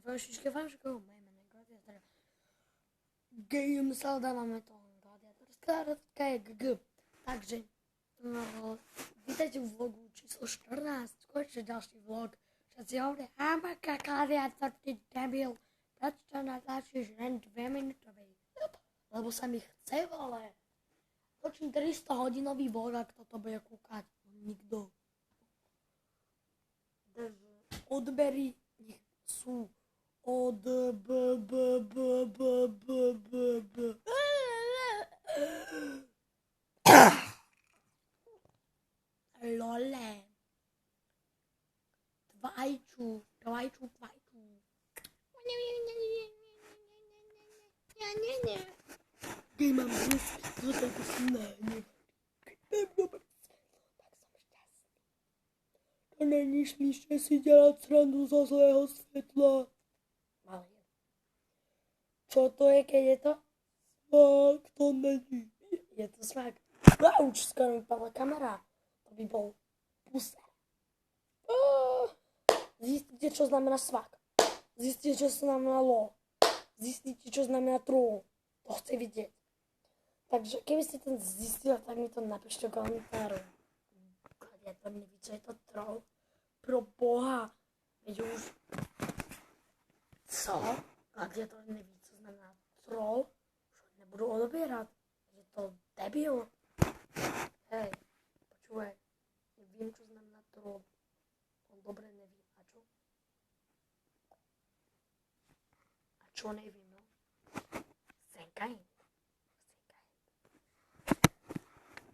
fanšičko, moje meno je Gladiator. Game sa dávame to Gladiator. Skrátka je GG. Takže, vítajte v vlogu číslo 14. Konečne ďalší vlog. Všetci hovoria, Amaka Gladiator, ty debil. Prečo natáčaš len 2 minútovej? Lebo sa mi chce, vole. Točím 300 hodinový vlog, a kto to bude kúkať? Nikto. Odbery sú od lole tvajču keď mám blízky do toho snáne keď mám dobré svetlo, tak som šťastný. To není šlišne si dělat srandu zo zlého svetla. Ale čo to je, keď je to? Smák, to není. Je to smák. Auč, skoro mi padla kamera. To by bol puser. Zistíte, čo znamená svak. Zistíte, čo znamená lol. Zistíte, čo znamená troll. To chce vidieť. Takže keby ste to zistili, tak mi to napíšte v komentáru. Gladiator neví, čo je to troll. Pro Boha. Veď už... Co? Gladiator neví, co znamená troll. Už nebudú odobierať. Je to debil. Hej, počúvaj. Nevím, čo znamená troll. On dobre neví. A čo? A čo nevím, no? Senkaj.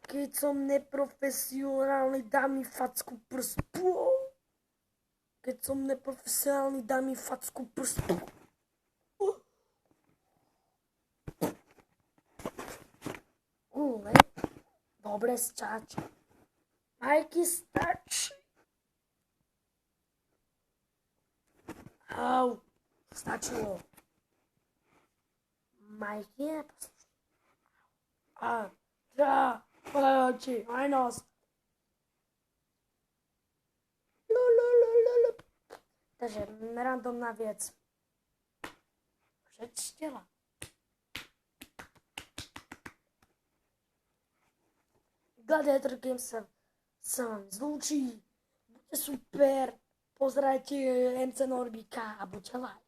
Keď som neprofesionálny, dá mi facku prstu. Keď som neprofesionálny, dá mi facku prstu. Dobre, stačí. Majky, stačí. Au, stačilo. Majky, neposlúšaj. A, oči, aj nos. Takže randomná vec. Přečtila. Gladiator Games sa vám zlúčí. Buďte super. Pozerajte MC Norbika a buďte like.